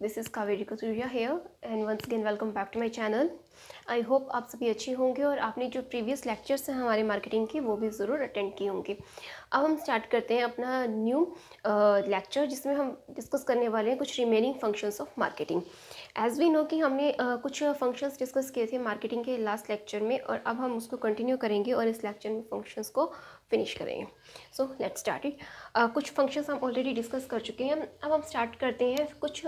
This is Kaveri Kasuriya here and once again welcome back to my channel. I hope आप सभी अच्छे होंगे और आपने जो प्रीवियस लेक्चर्स हैं हमारी मार्केटिंग की वो भी ज़रूर अटेंड किए होंगे। अब हम स्टार्ट करते हैं अपना न्यू लेक्चर जिसमें हम डिस्कस करने वाले हैं कुछ remaining functions of marketing. As we know कि हमने कुछ फंक्शंस डिस्कस किए थे मार्केटिंग के लास्ट लेक्चर में और अब हम उसको कंटिन्यू करेंगे और इस लेक्चर में फंक्शंस को फिनिश करेंगे। So let's start it. कुछ फंक्शंस हम ऑलरेडी डिस्कस कर चुके हैं। अब हम स्टार्ट करते हैं कुछ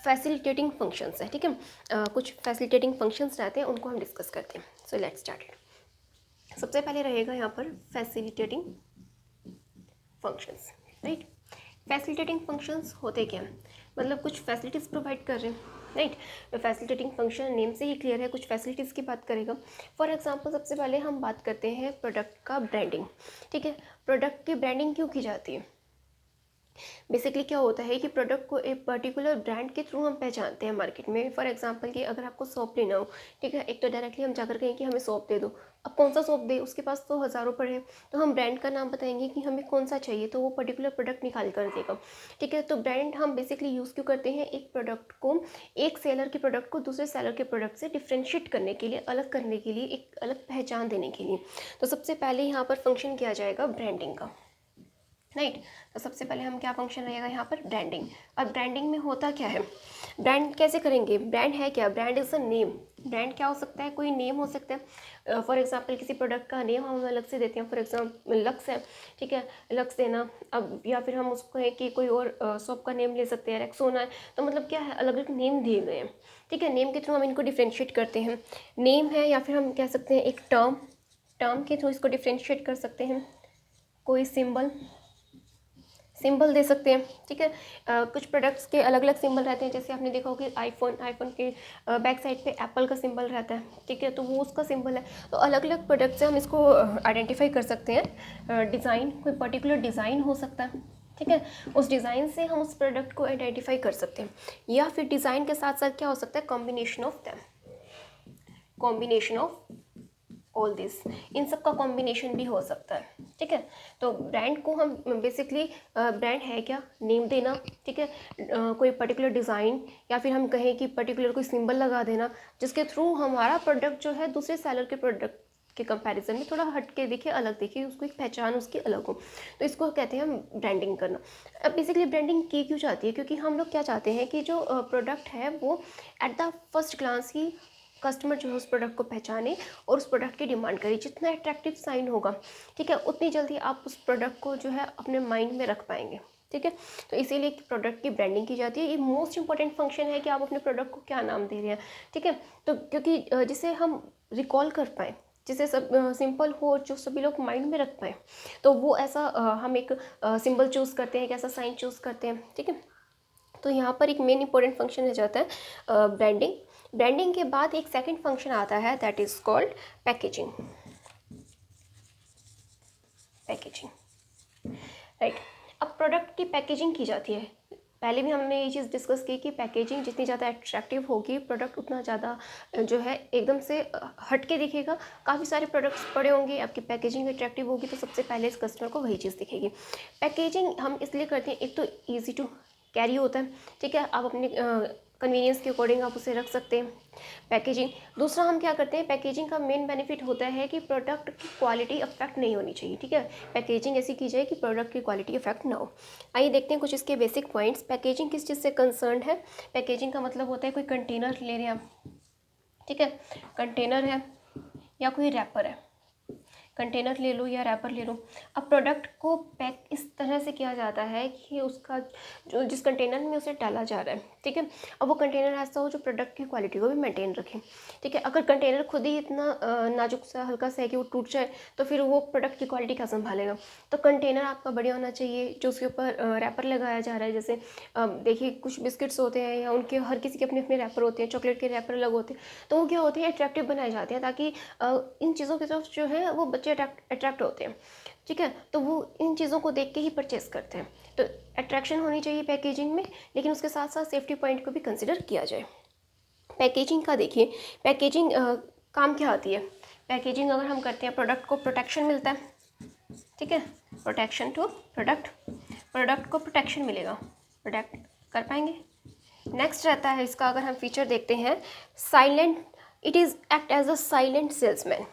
फैसिलिटेटिंग फंक्शंस है, ठीक है। कुछ फैसिलिटेटिंग फंक्शंस रहते हैं उनको हम डिस्कस करते हैं। So let's start it. सबसे पहले रहेगा यहाँ पर facilitating functions, right. Facilitating functions होते क्या हैं, मतलब कुछ फैसिलिटीज़ प्रोवाइड कर रहे हैं, राइट। तो फैसिलिटेटिंग फंक्शन नेम से ही क्लियर है, कुछ फैसिलिटीज़ की बात करेगा। फॉर एग्जांपल सबसे पहले हम बात करते हैं प्रोडक्ट का ब्रांडिंग, ठीक है। प्रोडक्ट की ब्रांडिंग क्यों की जाती है? बेसिकली क्या होता है कि प्रोडक्ट को एक पर्टिकुलर ब्रांड के थ्रू हम पहचानते हैं मार्केट में। फॉर एग्जांपल कि अगर आपको सोप लेना हो, ठीक है, एक तो डायरेक्टली हम जाकर कहें कि हमें सोप दे दो। अब कौन सा सोप दे, उसके पास तो हज़ारों पड़े हैं, तो हम ब्रांड का नाम बताएंगे कि हमें कौन सा चाहिए, तो वो पर्टिकुलर प्रोडक्ट निकाल कर देगा, ठीक है। तो ब्रांड हम बेसिकली यूज़ क्यों करते हैं? एक प्रोडक्ट को, एक सेलर के प्रोडक्ट को दूसरे सेलर के प्रोडक्ट से डिफ्रेंशिएट करने के लिए, अलग करने के लिए, एक अलग पहचान देने के लिए। तो सबसे पहले यहाँ पर फंक्शन किया जाएगा ब्रांडिंग का, राइट। तो सबसे पहले हम क्या फंक्शन रहेगा यहाँ पर? ब्रांडिंग। अब ब्रांडिंग में होता क्या है, ब्रांड कैसे करेंगे? ब्रांड है क्या? Brand is a name. Brand क्या हो सकता है? कोई नेम हो सकता है। फॉर एग्जांपल किसी प्रोडक्ट का नेम हम अलग से देते हैं, फॉर एग्जांपल लक्स है, ठीक है, लक्स देना। अब या फिर हम उसको है कि कोई और सोप का नेम ले सकते हैं, रेक्सोना है। तो मतलब क्या है, अलग अलग नेम दिए गए हैं, ठीक है। नेम के थ्रू हम इनको डिफ्रेंशिएट करते हैं। नेम है, या फिर हम कह सकते हैं एक टर्म के थ्रू इसको डिफ्रेंशिएट कर सकते हैं। कोई सिंबल दे सकते हैं, ठीक है। कुछ प्रोडक्ट्स के अलग अलग सिंबल रहते हैं, जैसे आपने देखा होगा कि आईफोन के बैक साइड पे एप्पल का सिंबल रहता है, ठीक है, तो वो उसका सिंबल है। तो अलग अलग प्रोडक्ट से हम इसको आइडेंटिफाई कर सकते हैं। डिज़ाइन, कोई पर्टिकुलर डिज़ाइन हो सकता है, ठीक है, उस डिज़ाइन से हम उस प्रोडक्ट को आइडेंटिफाई कर सकते हैं। या फिर डिज़ाइन के साथ साथ क्या हो सकता है? Combination of them, combination of all this, इन सब का कॉम्बिनेशन भी हो सकता है, ठीक है। तो ब्रांड को हम बेसिकली, ब्रांड है क्या? नेम देना, ठीक है, कोई पर्टिकुलर डिज़ाइन, या फिर हम कहें कि पर्टिकुलर कोई सिंबल लगा देना जिसके थ्रू हमारा प्रोडक्ट जो है दूसरे सेलर के प्रोडक्ट के कंपैरिजन में थोड़ा हट के दिखे, अलग दिखे, उसको एक पहचान उसकी अलग हो। तो इसको कहते हैं हम ब्रांडिंग करना। अब बेसिकली ब्रांडिंग की क्यों चाहती है? क्योंकि हम लोग क्या चाहते हैं कि जो प्रोडक्ट है वो एट द फर्स्ट ग्लांस ही कस्टमर जो है उस प्रोडक्ट को पहचाने और उस प्रोडक्ट की डिमांड करे। जितना अट्रैक्टिव साइन होगा, ठीक है, उतनी जल्दी आप उस प्रोडक्ट को जो है अपने माइंड में रख पाएंगे, ठीक है। तो इसीलिए प्रोडक्ट की ब्रांडिंग की जाती है। ये मोस्ट इंपॉर्टेंट फंक्शन है कि आप अपने प्रोडक्ट को क्या नाम दे रहे हैं, ठीक है। तो क्योंकि जिसे हम रिकॉल कर पाएँ, जिसे सब सिंपल हो, जो सभी लोग माइंड में रख पाएँ, तो वो ऐसा हम एक सिंबल चूज़ करते हैं, एक ऐसा साइन चूज़ करते हैं, ठीक है। तो यहाँ पर एक मेन इंपॉर्टेंट फंक्शन हो जाता है ब्रांडिंग। ब्रांडिंग के बाद एक सेकंड फंक्शन आता है, that is called packaging. Packaging, right. अब प्रोडक्ट की पैकेजिंग की जाती है। पहले भी हमने ये चीज़ डिस्कस की कि पैकेजिंग जितनी ज़्यादा अट्रैक्टिव होगी, प्रोडक्ट उतना ज़्यादा जो है एकदम से हट के दिखेगा। काफ़ी सारे प्रोडक्ट्स पड़े होंगे, आपकी पैकेजिंग अट्रैक्टिव होगी तो सबसे पहले इस कस्टमर को वही चीज़ दिखेगी। पैकेजिंग हम इसलिए करते हैं, एक तो ईजी टू कैरी होता है, ठीक है, आप अपने कन्वीनियंस के अकॉर्डिंग आप उसे रख सकते हैं। पैकेजिंग, दूसरा हम क्या करते हैं, पैकेजिंग का मेन बेनिफिट होता है कि प्रोडक्ट की क्वालिटी अफेक्ट नहीं होनी चाहिए, ठीक है। पैकेजिंग ऐसी की जाए कि प्रोडक्ट की क्वालिटी अफेक्ट ना हो। आइए देखते हैं कुछ इसके बेसिक पॉइंट्स। पैकेजिंग किस चीज़ से कंसर्न है? पैकेजिंग का मतलब होता है कोई कंटेनर ले रहे हैं आप, ठीक है, कंटेनर है या कोई रैपर है, कंटेनर ले लो या रैपर ले लो। अब प्रोडक्ट को पैक इस तरह से किया जाता है कि उसका जो जिस कंटेनर में उसे डाला जा रहा है, ठीक है, अब वो कंटेनर ऐसा हो जो प्रोडक्ट की क्वालिटी को भी मेंटेन रखे, ठीक है। अगर कंटेनर खुद ही इतना नाजुक सा हल्का सा है कि वो टूट जाए तो फिर वो प्रोडक्ट की क्वालिटी क्या संभालेगा? तो कंटेनर आपका बढ़िया होना चाहिए। जो उसके ऊपर रैपर लगाया जा रहा है, जैसे देखिए कुछ बिस्किट्स होते हैं या उनके हर किसी के अपने अपने रैपर होते हैं, चॉकलेट के रैपर अलग होते हैं, तो वो क्या होते हैं, अट्रैक्टिव बनाए जाते हैं ताकि इन चीज़ों की तरफ जो है वो बच्चे अट्रैक्ट होते हैं, ठीक है। तो वो इन चीज़ों को देख के ही परचेस करते हैं। तो अट्रैक्शन होनी चाहिए पैकेजिंग में, लेकिन उसके साथ साथ सेफ्टी पॉइंट को भी कंसिडर किया जाए। पैकेजिंग का देखिए, पैकेजिंग काम क्या आती है? पैकेजिंग अगर हम करते हैं, प्रोडक्ट को प्रोटेक्शन मिलता है, ठीक है, प्रोटेक्शन टू प्रोडक्ट, प्रोडक्ट को प्रोटेक्शन मिलेगा, प्रोटेक्ट कर पाएंगे, नेक्स्ट रहता है इसका, अगर हम फीचर देखते हैं, silent, it is act as a silent salesman.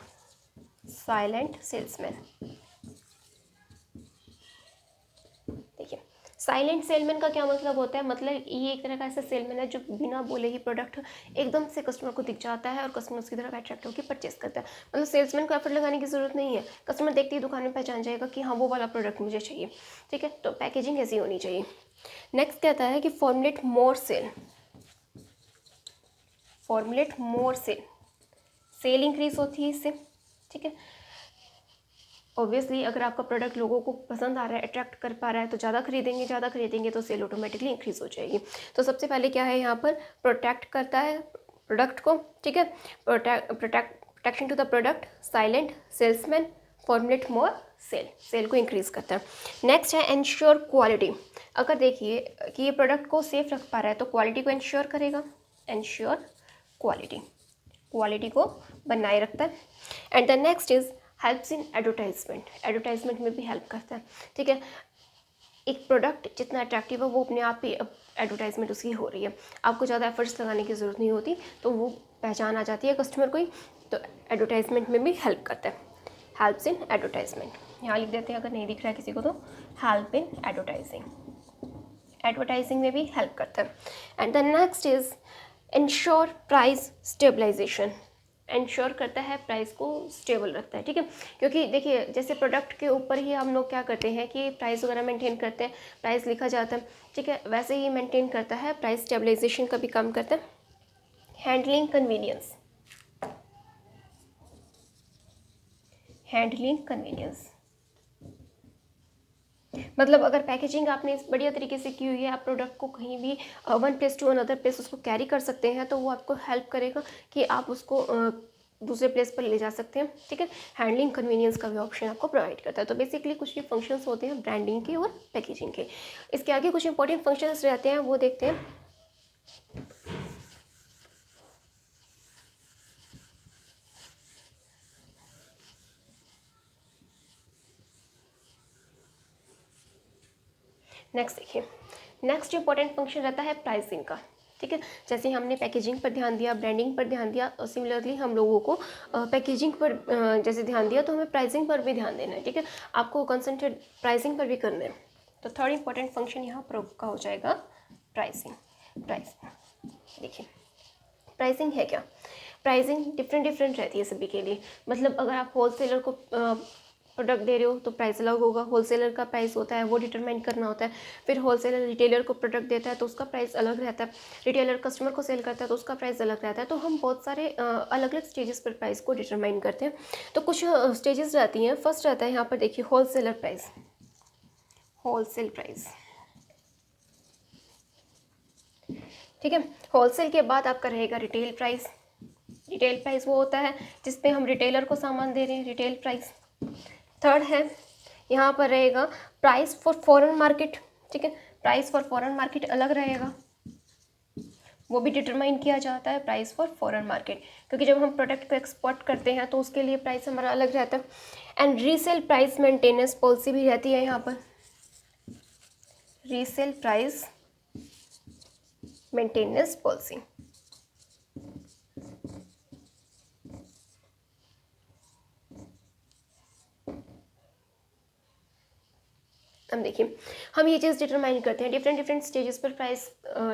Silent salesman, देखिए साइलेंट सेलमैन का क्या मतलब होता है, मतलब ये एक तरह का ऐसा सेलमैन है जो बिना बोले ही प्रोडक्ट एकदम से कस्टमर को दिख जाता है और कस्टमर उसकी तरफ अट्रैक्ट होकर परचेस करता है। मतलब सेल्समैन को एफर्ट लगाने की ज़रूरत नहीं है, कस्टमर देखते ही दुकान में पहचान जाएगा कि हाँ वो वाला प्रोडक्ट मुझे चाहिए। ठीक है, तो पैकेजिंग ऐसी होनी चाहिए। नेक्स्ट कहता है कि formulate more cell, formulate more sale, cell increase होती है इससे। ठीक है, ऑब्वियसली अगर आपका प्रोडक्ट लोगों को पसंद आ रहा है, अट्रैक्ट कर पा रहा है, तो ज़्यादा खरीदेंगे तो सेल ऑटोमेटिकली इंक्रीज हो जाएगी। तो सबसे पहले क्या है यहाँ पर, प्रोटेक्ट करता है प्रोडक्ट को। ठीक है, protection to the product, silent salesman, formulate more sale, sale को इंक्रीज करता है। नेक्स्ट है इंश्योर क्वालिटी। अगर देखिए कि ये प्रोडक्ट को सेफ रख पा रहा है तो क्वालिटी को इंश्योर करेगा, इंश्योर क्वालिटी, क्वालिटी को बनाए रखता है। And the next is helps in advertisement, advertisement में भी हेल्प करता है। ठीक है, एक प्रोडक्ट जितना अट्रैक्टिव है वो अपने आप ही एडवर्टाइजमेंट उसकी हो रही है, आपको ज़्यादा एफर्ट्स लगाने की ज़रूरत नहीं होती, तो वो पहचान आ जाती है कस्टमर को ही। तो एडवर्टाइजमेंट में भी हेल्प करता है, हेल्प्स इन एडवर्टाइजमेंट, यहाँ लिख देते हैं अगर नहीं दिख रहा है किसी को तो, हेल्प इन एडवर्टाइजिंग, एडवर्टाइजिंग में भी हेल्प करता है। And the next is insure price stabilisation, insure करता है प्राइस को स्टेबल रखता है। ठीक है, क्योंकि देखिए जैसे प्रोडक्ट के ऊपर ही हम लोग क्या करते हैं कि प्राइस वगैरह मेंटेन करते हैं, प्राइस लिखा जाता है। ठीक है, वैसे ही मेंटेन करता है, प्राइस स्टेबलाइजेशन का भी काम करता है। हैंडलिंग कन्वीनियंस, हैंडलिंग कन्वीनियंस मतलब अगर पैकेजिंग आपने इस बढ़िया तरीके से की हुई है, आप प्रोडक्ट को कहीं भी one place to another place उसको कैरी कर सकते हैं, तो वो आपको हेल्प करेगा कि आप उसको दूसरे प्लेस पर ले जा सकते हैं। ठीक है, हैंडलिंग कन्वीनियंस का भी ऑप्शन आपको प्रोवाइड करता है। तो बेसिकली कुछ ये फंक्शंस होते हैं ब्रांडिंग के और पैकेजिंग के। इसके आगे कुछ इंपॉर्टेंट फंक्शंस रहते हैं, वो देखते हैं। नेक्स्ट देखिए, नेक्स्ट इंपॉर्टेंट फंक्शन रहता है प्राइसिंग का। ठीक है, जैसे हमने पैकेजिंग पर ध्यान दिया, ब्रांडिंग पर ध्यान दिया, और सिमिलरली हम लोगों को पैकेजिंग पर जैसे ध्यान दिया, तो हमें प्राइसिंग पर भी ध्यान देना है। ठीक है, आपको कंसंट्रेट प्राइसिंग पर भी करना है। तो थर्ड इंपॉर्टेंट फंक्शन यहाँ पर का हो जाएगा प्राइसिंग। प्राइसिंग देखिए, प्राइसिंग है क्या, प्राइसिंग डिफरेंट रहती है सभी के लिए। मतलब अगर आप होलसेलर को प्रोडक्ट दे रहे हो तो प्राइस अलग होगा, होलसेलर का प्राइस होता है वो डिटरमाइन करना होता है। फिर होलसेलर रिटेलर को प्रोडक्ट देता है तो उसका प्राइस अलग रहता है, रिटेलर कस्टमर को सेल करता है तो उसका प्राइस अलग रहता है। तो हम बहुत सारे अलग अलग स्टेजेस पर प्राइस को डिटरमाइन करते हैं। तो कुछ स्टेजेस रहती हैं। फर्स्ट रहता है यहाँ पर देखिए होलसेलर प्राइस, होलसेल प्राइस। ठीक है, होलसेल के बाद आपका रहेगा रिटेल प्राइस। रिटेल प्राइस वो होता है जिसपे हम रिटेलर को सामान दे रहे हैं, रिटेल प्राइस। थर्ड है यहाँ पर रहेगा प्राइस फॉर फॉरेन मार्केट। ठीक है, प्राइस फॉर फॉरेन मार्केट अलग रहेगा, वो भी डिटरमाइन किया जाता है प्राइस फॉर फॉरेन मार्केट, क्योंकि जब हम प्रोडक्ट को एक्सपोर्ट करते हैं तो उसके लिए प्राइस हमारा अलग रहता है। And resale price maintenance policy भी रहती है यहाँ पर, रीसेल प्राइस मेंटेनेंस पॉलिसी। हम देखिए, हम ये चीज़ डिटरमाइन करते हैं, डिफरेंट स्टेजेस पर प्राइस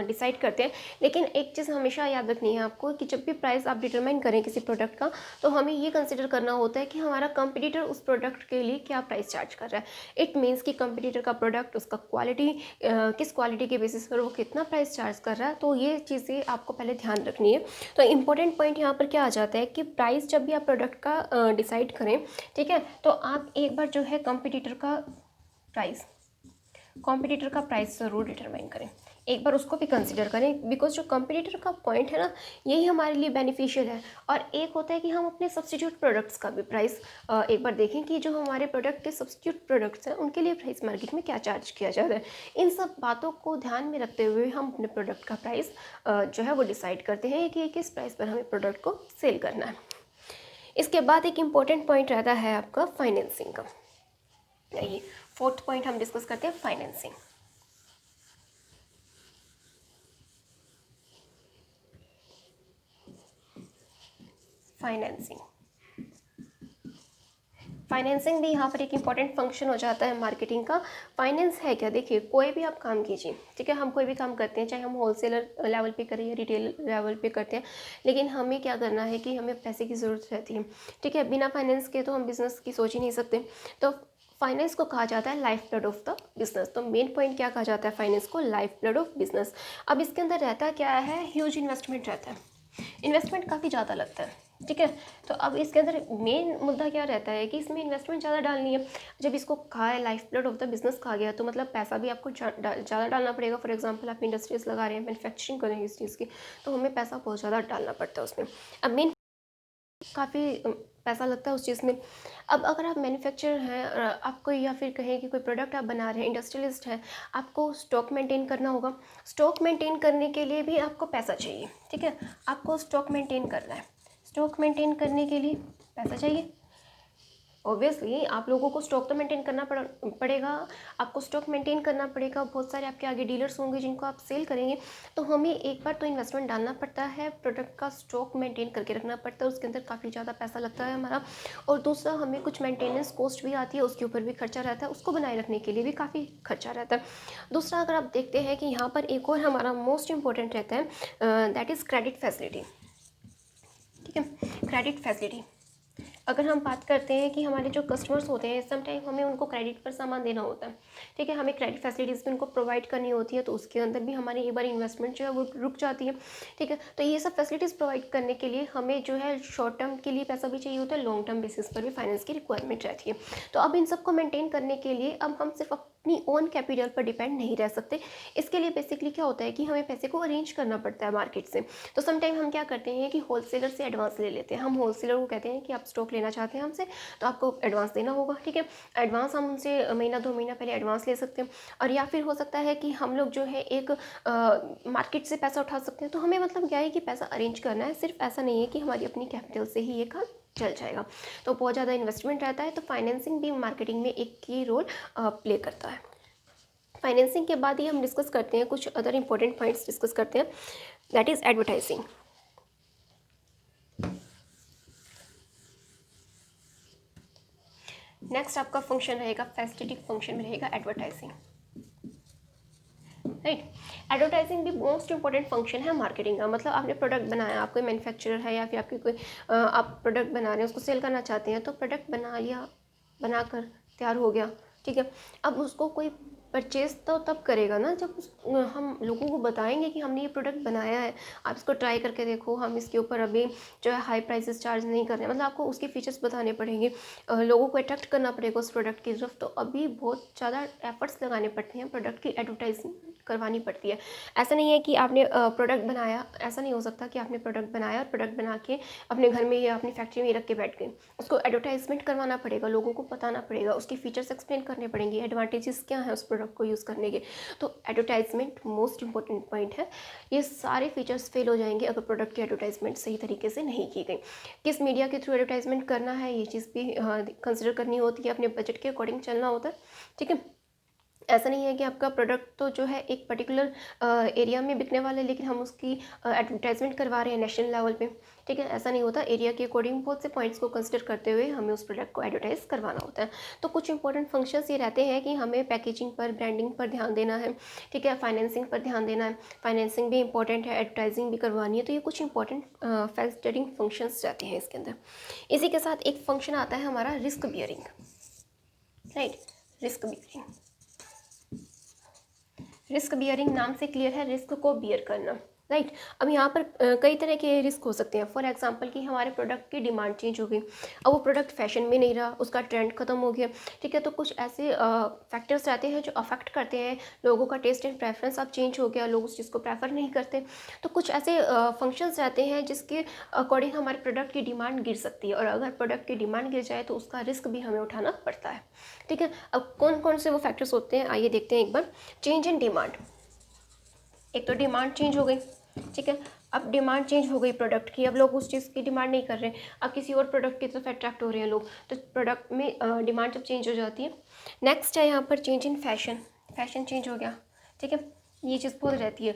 डिसाइड करते हैं। लेकिन एक चीज़ हमेशा याद रखनी है आपको कि जब भी प्राइस आप डिटरमाइन करें किसी प्रोडक्ट का, तो हमें ये कंसिडर करना होता है कि हमारा कंपटीटर उस प्रोडक्ट के लिए क्या प्राइस चार्ज कर रहा है। इट मीन्स कि कंपटीटर का प्रोडक्ट, उसका क्वालिटी, किस क्वालिटी के बेसिस पर वो कितना प्राइस चार्ज कर रहा है। तो ये चीज़ें आपको पहले ध्यान रखनी है। तो इंपॉर्टेंट पॉइंट यहाँ पर क्या आ जाता है कि प्राइस जब भी आप प्रोडक्ट का डिसाइड करें, ठीक है, तो आप एक बार जो है कंपटीटर का प्राइस ज़रूर डिटरमाइन करें, एक बार उसको भी कंसिडर करें। बिकॉज जो कंपटीटर का पॉइंट है ना, यही हमारे लिए बेनिफिशियल है। और एक होता है कि हम अपने सब्स्टिट्यूट प्रोडक्ट्स का भी प्राइस एक बार देखें कि जो हमारे प्रोडक्ट के सब्स्टिट्यूट प्रोडक्ट्स हैं उनके लिए प्राइस मार्केट में क्या चार्ज किया जा रहा है। इन सब बातों को ध्यान में रखते हुए हम अपने प्रोडक्ट का प्राइस जो है वो डिसाइड करते हैं कि किस प्राइस पर हमें प्रोडक्ट को सेल करना है। इसके बाद एक इम्पॉर्टेंट पॉइंट रहता है आपका फाइनेंसिंग का। ये फोर्थ पॉइंट हम डिस्कस करते हैं, फाइनेंसिंग। फाइनेंसिंग। फाइनेंसिंग भी यहाँ पर एक इंपॉर्टेंट फंक्शन हो जाता है मार्केटिंग का। फाइनेंस है क्या, देखिए कोई भी आप काम कीजिए, ठीक है, हम कोई भी काम करते हैं, चाहे हम होलसेलर लेवल पे करें या रिटेल लेवल पे करते हैं, लेकिन हमें क्या करना है कि हमें पैसे की ज़रूरत रहती है, ठीक है। बिना फाइनेंस के तो हम बिज़नेस की सोच ही नहीं सकते। तो फाइनेंस को कहा जाता है life blood of the business. तो मेन पॉइंट क्या कहा जाता है फाइनेंस को, लाइफ ब्लड ऑफ बिजनेस। अब इसके अंदर रहता क्या है, ह्यूज इन्वेस्टमेंट रहता है, इन्वेस्टमेंट काफ़ी ज़्यादा लगता है, ठीक है। तो अब इसके अंदर मेन मुद्दा क्या रहता है कि इसमें इन्वेस्टमेंट ज़्यादा डालनी है। जब इसको कहा है life blood of the business कहा गया, तो मतलब पैसा भी आपको ज़्यादा डालना पड़ेगा। फॉर एग्जांपल आप इंडस्ट्रीज लगा रहे हैं, मैन्युफैक्चरिंग कर रहे हैं इस चीज़ की, तो हमें पैसा बहुत ज़्यादा डालना पड़ता है उसमें। अब मेन काफ़ी पैसा लगता है उस चीज़ में। अब अगर आप मैन्युफैक्चरर हैं और आपको, या फिर कहें कि कोई प्रोडक्ट आप बना रहे हैं, इंडस्ट्रियलिस्ट हैं, आपको स्टॉक मेंटेन करना होगा। स्टॉक मेंटेन करने के लिए भी आपको पैसा चाहिए, ठीक है। आपको स्टॉक मेंटेन करना है, स्टॉक मेंटेन करने के लिए पैसा चाहिए। ऑब्वियसली आप लोगों को स्टॉक तो मेंटेन करना पड़ेगा, आपको स्टॉक मेंटेन करना पड़ेगा। बहुत सारे आपके आगे डीलर्स होंगे जिनको आप सेल करेंगे, तो हमें एक बार तो इन्वेस्टमेंट डालना पड़ता है, प्रोडक्ट का स्टॉक मेंटेन करके रखना पड़ता है, उसके अंदर काफ़ी ज़्यादा पैसा लगता है हमारा। और दूसरा हमें कुछ मेंटेनेंस कॉस्ट भी आती है, उसके ऊपर भी खर्चा रहता है, उसको बनाए रखने के लिए भी काफ़ी खर्चा रहता है। दूसरा अगर आप देखते हैं कि यहाँ पर एक और हमारा मोस्ट इंपॉर्टेंट रहता है, दैट इज़ क्रेडिट फैसिलिटी, ठीक है। क्रेडिट फैसिलिटी, अगर हम बात करते हैं कि हमारे जो कस्टमर्स होते हैं, समटाइम हमें उनको क्रेडिट पर सामान देना होता है, ठीक है, हमें क्रेडिट फैसिलिटीज़ भी उनको प्रोवाइड करनी होती है, तो उसके अंदर भी हमारी एक बार इन्वेस्टमेंट जो है वो रुक जाती है, ठीक है। तो ये सब फैसिलिटीज़ प्रोवाइड करने के लिए हमें जो है शॉर्ट टर्म के लिए पैसा भी चाहिए होता है, लॉन्ग टर्म बेसिस पर भी फाइनेंस की रिक्वायरमेंट रहती है। तो अब इन सबको मेंटेन करने के लिए अब हम सिर्फ अपनी ओन कैपिटल पर डिपेंड नहीं रह सकते। इसके लिए बेसिकली क्या होता है कि हमें पैसे को अरेंज करना पड़ता है मार्केट से। तो समटाइम हम क्या करते हैं कि होलसेलर से एडवांस ले लेते हैं। हम होलसेलर को कहते हैं कि आप स्टॉक लेना चाहते हैं हमसे, तो आपको एडवांस देना होगा, ठीक है। एडवांस हम उनसे महीना 2 महीना पहले एडवांस ले सकते हैं। और या फिर हो सकता है कि हम लोग जो है एक मार्केट से पैसा उठा सकते हैं। तो हमें मतलब क्या है कि पैसा अरेंज करना है, सिर्फ ऐसा नहीं है कि हमारी अपनी कैपिटल से ही ये काम चल जाएगा। तो बहुत ज़्यादा इन्वेस्टमेंट रहता है। तो फाइनेंसिंग भी मार्केटिंग में एक की रोल प्ले करता है। फाइनेंसिंग के बाद ही हम डिस्कस करते हैं कुछ अदर इंपॉर्टेंट पॉइंट्स डिस्कस करते हैं, दैट इज़ एडवर्टाइजिंग। नेक्स्ट आपका फंक्शन रहेगा, फैसिलिटी फंक्शन में रहेगा एडवर्टाइजिंग, राइट। एडवर्टाइजिंग भी मोस्ट इंपॉर्टेंट फंक्शन है मार्केटिंग का। मतलब आपने प्रोडक्ट बनाया, आप कोई मैन्युफैक्चरर है या फिर आपकी कोई आप प्रोडक्ट बना रहे हैं, उसको सेल करना चाहते हैं, तो प्रोडक्ट बना लिया, बनाकर तैयार हो गया, ठीक है। अब उसको कोई परचेज तो तब करेगा ना जब हम लोगों को बताएंगे कि हमने ये प्रोडक्ट बनाया है, आप इसको ट्राई करके देखो, हम इसके ऊपर अभी जो है हाई प्राइसेस चार्ज नहीं कर रहे हैं। मतलब आपको उसके फीचर्स बताने पड़ेंगे, लोगों को अट्रैक्ट करना पड़ेगा उस प्रोडक्ट की तरफ। तो अभी बहुत ज़्यादा एफर्ट्स लगाने पड़ते हैं, प्रोडक्ट की एडवर्टाइजिंग करवानी पड़ती है। ऐसा नहीं है कि आपने प्रोडक्ट बनाया, ऐसा नहीं हो सकता कि आपने प्रोडक्ट बनाया और प्रोडक्ट बना के अपने घर में या अपनी फैक्ट्री में रख के बैठ गए। उसको एडवर्टाइजमेंट करवाना पड़ेगा, लोगों को बताना पड़ेगा, उसकी फीचर्स एक्सप्लेन करने पड़ेंगे, एडवांटेजेस क्या है उस प्रोडक्ट को यूज़ करने के। तो एडवर्टाइजमेंट मोस्ट इंपॉर्टेंट पॉइंट है। ये सारे फीचर्स फेल हो जाएंगे अगर प्रोडक्ट की एडवर्टाइजमेंट सही तरीके से नहीं की गई। किस मीडिया के थ्रू एडवर्टाइजमेंट करना है, ये चीज़ भी कंसिडर करनी होती है, अपने बजट के अकॉर्डिंग चलना होता है, ठीक है। ऐसा नहीं है कि आपका प्रोडक्ट तो जो है एक पर्टिकुलर एरिया में बिकने वाला है, लेकिन हम उसकी एडवर्टाइजमेंट करवा रहे हैं नेशनल लेवल पे, ठीक है। ऐसा नहीं होता। एरिया के अकॉर्डिंग बहुत से पॉइंट्स को कंसिडर करते हुए हमें उस प्रोडक्ट को एडवर्टाइज करवाना होता है। तो कुछ इंपॉर्टेंट फंक्शंस ये रहते हैं कि हमें पैकेजिंग पर, ब्रांडिंग पर ध्यान देना है, ठीक है, फाइनेंसिंग पर ध्यान देना है। फाइनेंसिंग भी इंपॉर्टेंट है, एडवर्टाइजिंग भी करवानी है। तो ये कुछ इंपॉर्टेंट फैसिलिटेटिंग फंक्शंस रहते हैं इसके अंदर। इसी के साथ एक फंक्शन आता है हमारा risk bearing, right. Risk bearing, risk bearing नाम से क्लियर है, रिस्क को बियर करना, राइट। अब यहाँ पर कई तरह के रिस्क हो सकते हैं। फॉर एग्जांपल कि हमारे प्रोडक्ट की डिमांड चेंज हो गई, अब वो प्रोडक्ट फैशन में नहीं रहा, उसका ट्रेंड खत्म हो गया, ठीक है। तो कुछ ऐसे फैक्टर्स रहते हैं जो अफेक्ट करते हैं, लोगों का टेस्ट एंड प्रेफरेंस अब चेंज हो गया, लोग उस चीज़ को प्रेफर नहीं करते। तो कुछ ऐसे फंक्शंस रहते हैं जिसके अकॉर्डिंग हमारे प्रोडक्ट की डिमांड गिर सकती है, और अगर प्रोडक्ट की डिमांड गिर जाए तो उसका रिस्क भी हमें उठाना पड़ता है, ठीक है। अब कौन कौन से वो फैक्टर्स होते हैं, आइए देखते हैं एक बार। चेंज इन डिमांड, एक तो डिमांड चेंज हो गई, ठीक है। अब डिमांड चेंज हो गई प्रोडक्ट की, अब लोग उस चीज़ की डिमांड नहीं कर रहे हैं, अब किसी और प्रोडक्ट की तरफ अट्रैक्ट हो रहे हैं लोग। तो प्रोडक्ट में डिमांड जब चेंज हो जाती है। नेक्स्ट है यहाँ पर change in fashion, fashion change हो गया, ठीक है। ये चीज़ बहुत रहती है।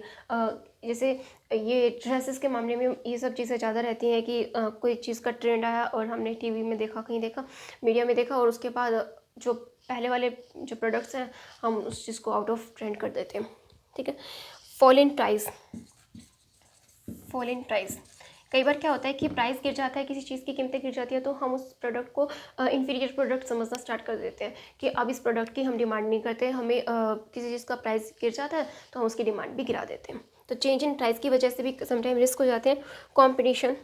जैसे ये ड्रेसेस के मामले में ये सब चीज़ें ज़्यादा रहती हैं कि कोई चीज़ का ट्रेंड आया और हमने टीवी में देखा, कहीं देखा, मीडिया में देखा, और उसके बाद जो पहले वाले जो प्रोडक्ट्स हैं हम उस चीज़ को आउट ऑफ ट्रेंड कर देते हैं। ठीक है। Fall in price. Fall in price, कई बार क्या होता है कि प्राइस गिर जाता है, किसी चीज़ की कीमतें गिर जाती है, तो हम उस प्रोडक्ट को इन्फीरियर प्रोडक्ट समझना स्टार्ट कर देते हैं कि अब इस प्रोडक्ट की हम डिमांड नहीं करते। हमें किसी चीज़ का प्राइस गिर जाता है तो हम उसकी डिमांड भी गिरा देते हैं। तो चेंज इन प्राइस की वजह से भी समटाइम रिस्क हो जाते हैं। कॉम्पिटिशन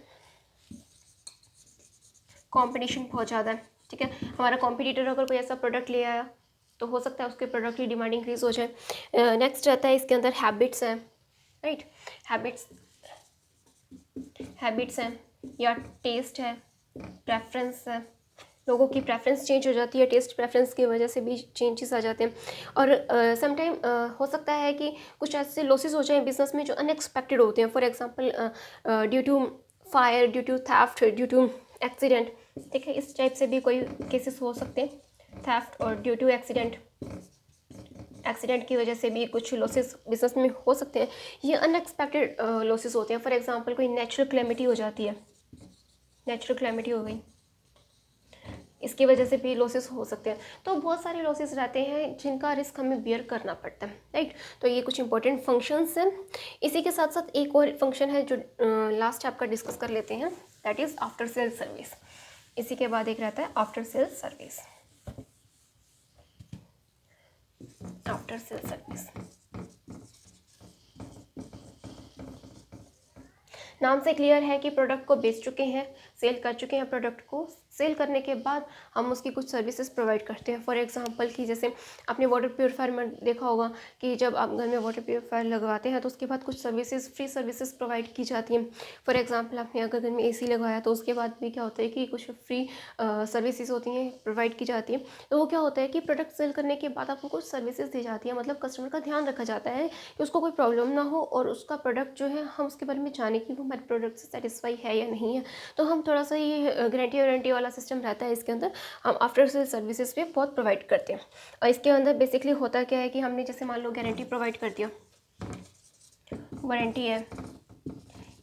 बहुत ज़्यादा है। ठीक है, हमारा कॉम्पिटिटर अगर कोई ऐसा प्रोडक्ट ले आया तो हो सकता है उसके प्रोडक्ट की डिमांड इंक्रीज़ हो जाए। नेक्स्ट रहता है इसके अंदर हैबिट्स हैं, राइट। हैबिट्स हैं या टेस्ट है, प्रेफरेंस है। लोगों की प्रेफरेंस चेंज हो जाती है, टेस्ट प्रेफरेंस की वजह से भी चेंजेस आ जाते हैं। और समटाइम हो सकता है कि कुछ ऐसे लॉसेस हो जाए बिजनेस में जो अनएक्सपेक्टेड होते हैं। For example due to fire, due to theft, due to accident. ठीक है, इस टाइप से भी कोई केसेस हो सकते हैं, थेफ्ट और ड्यू टू एक्सीडेंट की वजह से भी कुछ लॉसेस बिजनेस में हो सकते हैं। ये अनएक्सपेक्टेड लॉसेस होते हैं। फॉर एग्जांपल कोई नेचुरल क्लेमिटी हो जाती है, नेचुरल क्लेमिटी हो गई, इसकी वजह से भी लॉसेस हो सकते हैं। तो बहुत सारे लॉसेस रहते हैं जिनका रिस्क हमें बियर करना पड़ता है, राइट। तो ये कुछ इंपॉर्टेंट फंक्शंस हैं। इसी के साथ साथ एक और फंक्शन है जो लास्ट आपका डिस्कस कर लेते हैं, that is after sale service. इसी के बाद एक रहता है after sale service. After sale service नाम से क्लियर है कि प्रोडक्ट को बेच चुके हैं, सेल कर चुके हैं प्रोडक्ट को। सेल करने के बाद हम उसकी कुछ सर्विसेज प्रोवाइड करते हैं। फॉर एग्जांपल कि जैसे आपने वाटर प्योरीफायर में देखा होगा कि जब आप घर में वाटर प्योरीफायर लगवाते हैं तो उसके बाद कुछ सर्विसेज, फ्री सर्विसेज प्रोवाइड की जाती हैं। फॉर एग्जांपल आपने अगर घर में एसी लगवाया तो उसके बाद भी क्या होता है कि कुछ फ्री सर्विसेज होती हैं, प्रोवाइड की जाती हैं। तो वो क्या होता है कि प्रोडक्ट सेल करने के बाद आपको कुछ सर्विसेज दी जाती है, मतलब कस्टमर का ध्यान रखा जाता है कि उसको कोई प्रॉब्लम ना हो और उसका प्रोडक्ट जो है हम उसके बारे में जाने कि वो हमारे प्रोडक्ट से सेटिस्फाई है या नहीं है। तो हम थोड़ा सा ये गारंटी वाला सिस्टम रहता है इसके अंदर। हम आफ्टर सेल सर्विसेज भी बहुत प्रोवाइड करते हैं। और इसके अंदर बेसिकली होता क्या है कि हमने जैसे मान लो गारंटी प्रोवाइड कर दिया, वारंटी है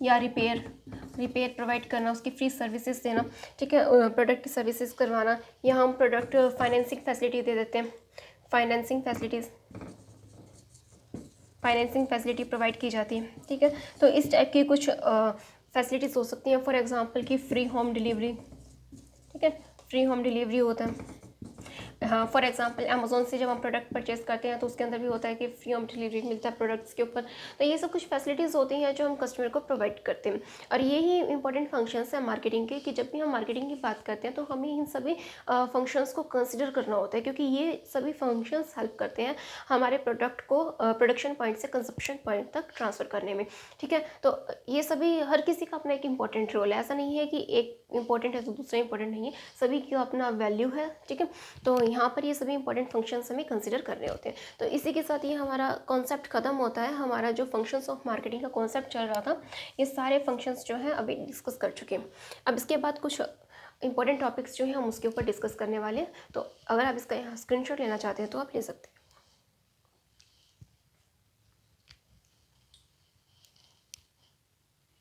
या रिपेयर प्रोवाइड करना, उसकी फ्री सर्विसेज देना, ठीक है, प्रोडक्ट की सर्विसेज करवाना, या हम प्रोडक्ट फाइनेंसिंग फैसिलिटी दे देते हैं, फाइनेंसिंग फैसिलिटी प्रोवाइड की जाती है। ठीक है, तो इस टाइप की कुछ फैसिलिटीज़ हो सकती हैं। फॉर एग्जांपल कि फ्री होम डिलीवरी, ठीक है, फ्री होम डिलीवरी होता है। हाँ, फॉर एग्जांपल अमेज़ोन से जब हम प्रोडक्ट परचेस करते हैं तो उसके अंदर भी होता है कि फ्री होम डिलीवरी मिलता है प्रोडक्ट्स के ऊपर। तो ये सब कुछ फैसिलिटीज़ होती हैं जो हम कस्टमर को प्रोवाइड करते हैं। और यही इंपॉर्टेंट फंक्शंस हैं मार्केटिंग के, कि जब भी हम मार्केटिंग की बात करते हैं तो हमें इन सभी फंक्शंस को कंसिडर करना होता है, क्योंकि ये सभी फंक्शंस हेल्प करते हैं हमारे प्रोडक्ट को प्रोडक्शन पॉइंट से कंजप्शन पॉइंट तक ट्रांसफ़र करने में। ठीक है, तो ये सभी हर किसी का अपना एक इंपॉर्टेंट रोल है। ऐसा नहीं है कि एक इंपॉर्टेंट है तो दूसरा इंपॉर्टेंट नहीं है, सभी का अपना वैल्यू है। ठीक है, तो यहाँ पर ये सभी इंपॉर्टेंट फंक्शंस हमें कंसिडर करने होते हैं। तो इसी के साथ ये हमारा कॉन्सेप्ट ख़त्म होता है। हमारा जो फंक्शंस ऑफ मार्केटिंग का कॉन्सेप्ट चल रहा था, ये सारे फंक्शंस जो हैं अभी डिस्कस कर चुके हैं। अब इसके बाद कुछ इंपॉर्टेंट टॉपिक्स जो हैं हम उसके ऊपर डिस्कस करने वाले हैं। तो अगर आप इसका यहाँ स्क्रीनशॉट लेना चाहते हैं तो आप ले सकते हैं।